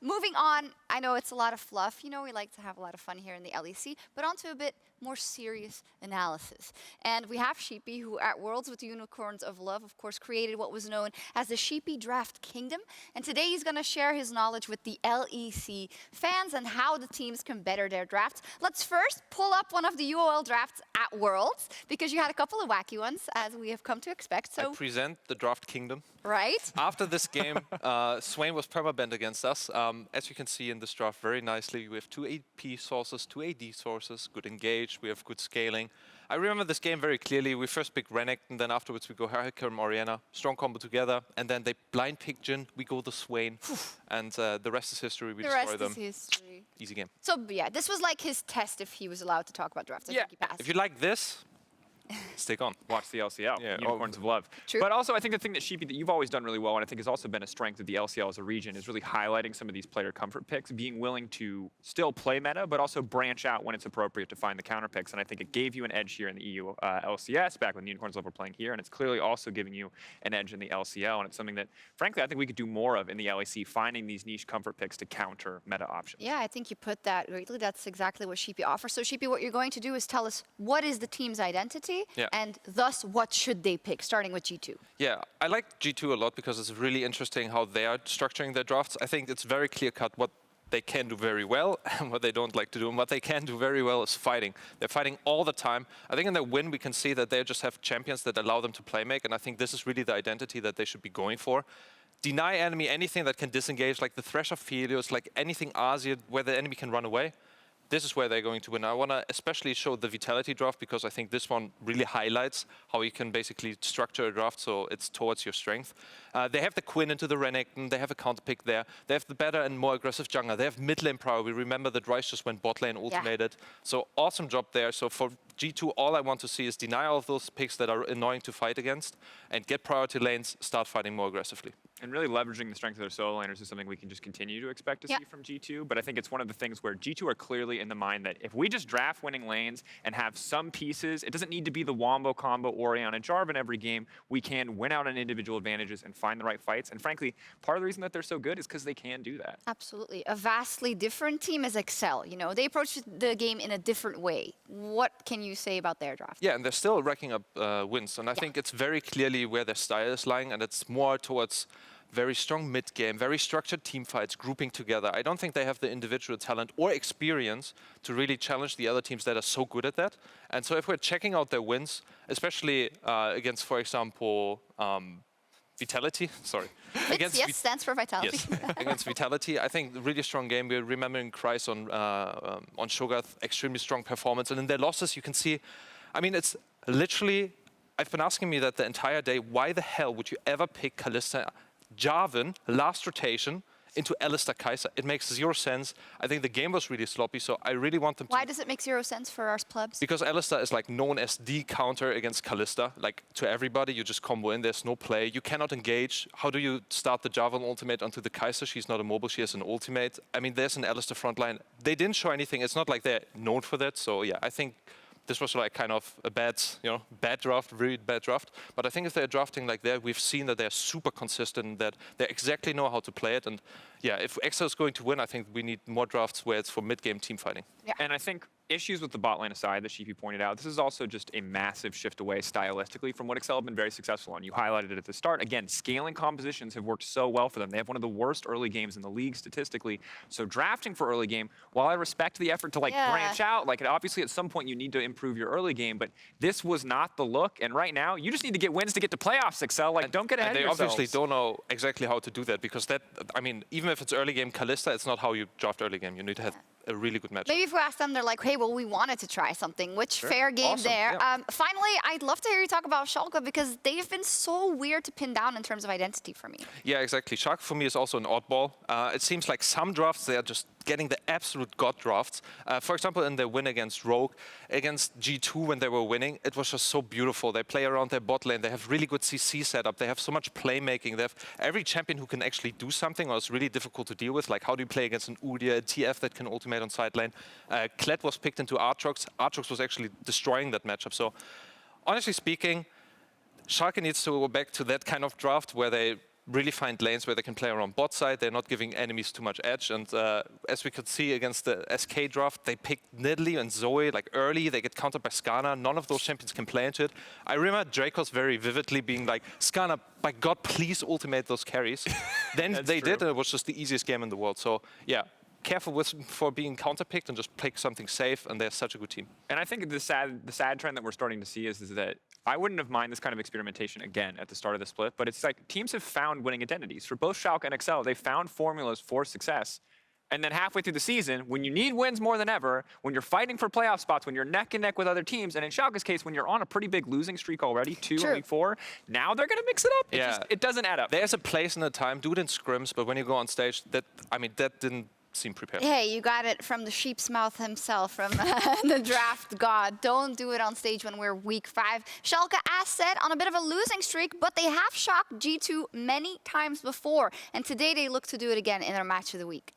moving on, I know it's a lot of fluff. You know, we like to have a lot of fun here in the LEC, but onto a bit more serious analysis. And we have Sheepy, who at Worlds with Unicorns of Love, of course, created what was known as the Sheepy Draft Kingdom. And today he's going to share his knowledge with the LEC fans and how the teams can better their drafts. Let's first pull up one of the UOL drafts at Worlds, because you had a couple of wacky ones, as we have come to expect. So I present the Draft Kingdom. Right. After this game, Swain was perma-banned against us. As you can see in this draft very nicely, we have 2 AP sources, 2 AD sources, good engage, we have good scaling. I remember this game very clearly. We first pick Renekton, then afterwards we go Hurricane Orianna, strong combo together, and then they blind pick Jhin, we go the Swain, and the rest is history, we destroy them. The rest is history. Easy game. So yeah, this was like his test if he was allowed to talk about drafts. I think he passed. If you like this, stick on. Watch the LCL, Unicorns of Love. True. But also, I think the thing that Sheepy, that you've always done really well, and I think has also been a strength of the LCL as a region, is really highlighting some of these player comfort picks, being willing to still play meta, but also branch out when it's appropriate to find the counter picks. And I think it gave you an edge here in the EU LCS, back when the Unicorns of Love were playing here, and it's clearly also giving you an edge in the LCL, and it's something that, frankly, I think we could do more of in the LEC, finding these niche comfort picks to counter meta options. Yeah, I think you put that greatly. That's exactly what Sheepy offers. So Sheepy, what you're going to do is tell us what is the team's identity, and thus what should they pick, starting with G2? Yeah, I like G2 a lot because it's really interesting how they are structuring their drafts. I think it's very clear-cut what they can do very well and what they don't like to do. And what they can do very well is fighting. They're fighting all the time. I think in their win, we can see that they just have champions that allow them to playmake. And I think this is really the identity that they should be going for. Deny enemy anything that can disengage, like the Thresh of Helios, like anything Asia where the enemy can run away. This is where they're going to win. I want to especially show the Vitality draft because I think this one really highlights how you can basically structure a draft so it's towards your strength. They have the Quinn into the Renekton, they have a counter pick there. They have the better and more aggressive jungler. They have mid lane power. We remember that Ryze just went bot lane ultimated. So awesome job there. So for G2, all I want to see is deny all of those picks that are annoying to fight against and get priority lanes, start fighting more aggressively. And really leveraging the strength of their solo laners is something we can just continue to expect to see from G2. But I think it's one of the things where G2 are clearly in the mind that if we just draft winning lanes and have some pieces, it doesn't need to be the Wombo combo Orianna Jarvan every game. We can win out on individual advantages and find the right fights. And frankly, part of the reason that they're so good is because they can do that. Absolutely. A vastly different team is Excel. You know, they approach the game in a different way. What can you say about their draft? Yeah, and they're still racking up wins. And I think it's very clearly where their style is lying, and it's more towards very strong mid-game, very structured team fights, grouping together. I don't think they have the individual talent or experience to really challenge the other teams that are so good at that. And so if we're checking out their wins, especially against, for example, Vitality, sorry. Yes, stands for Vitality. Yes, against Vitality. I think really strong game. We're remembering Kreis on Shogath, extremely strong performance. And in their losses, you can see, I mean, it's literally, I've been asking me that the entire day, why the hell would you ever pick Kalista Jarvan, last rotation, into Alistar Kai'Sa? It makes zero sense. I think the game was really sloppy, so I really want them to... Why does it make zero sense for our plebs? Because Alistar is like known as the counter against Kalista. Like to everybody, you just combo in, there's no play. You cannot engage. How do you start the Jarvan ultimate onto the Kai'Sa? She's not a mobile, she has an ultimate. I mean, there's an Alistar frontline. They didn't show anything. It's not like they're known for that. So yeah, I think this was like kind of a bad, bad draft, really bad draft. But I think if they're drafting like that, we've seen that they're super consistent, that they exactly know how to play it. And yeah, if Excel is going to win, I think we need more drafts where it's for mid-game team fighting. Yeah. And I think issues with the bot lane aside that Sheepy pointed out, this is also just a massive shift away stylistically from what Excel have been very successful on. You highlighted it at the start. Again, scaling compositions have worked so well for them. They have one of the worst early games in the league statistically. So drafting for early game, while I respect the effort to branch out, obviously at some point you need to improve your early game, but this was not the look. And right now, you just need to get wins to get to playoffs, Excel. Don't get ahead of yourselves. They obviously don't know exactly how to do that because that, I mean, even if it's early game Kalista, it's not how you draft early game. You need to have a really good match. Maybe if we ask them, they're like, hey, well, we wanted to try something, which fair game there. Yeah. Finally, I'd love to hear you talk about Schalke because they've been so weird to pin down in terms of identity for me. Yeah, exactly. Schalke for me is also an oddball. It seems like some drafts, they are just getting the absolute god drafts. For example, in their win against Rogue, against G2 when they were winning, it was just so beautiful. They play around their bot lane. They have really good CC setup. They have so much playmaking. They have every champion who can actually do something or is really difficult to deal with. Like how do you play against an Udyr, a TF that can ultimate on side lane. Kled was picked into Aatrox. Aatrox was actually destroying that matchup. So honestly speaking, Schalke needs to go back to that kind of draft where they really find lanes where they can play around bot side. They're not giving enemies too much edge. And as we could see against the SK draft, they picked Nidalee and Zoe like early. They get countered by Skana. None of those champions can play into it. I remember Dracos very vividly being like, Skana, by God, please ultimate those carries. Then they did, and it was just the easiest game in the world. So yeah, careful for being counterpicked and just pick something safe, and they're such a good team. And I think the sad trend that we're starting to see is that I wouldn't have minded this kind of experimentation again at the start of the split, but it's like teams have found winning identities. For both Schalke and Excel, they found formulas for success. And then halfway through the season, when you need wins more than ever, when you're fighting for playoff spots, when you're neck and neck with other teams, and in Schalke's case, when you're on a pretty big losing streak already, 2 in week 4, now they're going to mix it up. It doesn't add up. There's a place and a time. Do it in scrims, but when you go on stage, that didn't seem prepared. Hey, you got it from the sheep's mouth himself, from the draft god. Don't do it on stage when we're week 5. Schalke, as said, on a bit of a losing streak, but they have shocked G2 many times before. And today they look to do it again in their match of the week.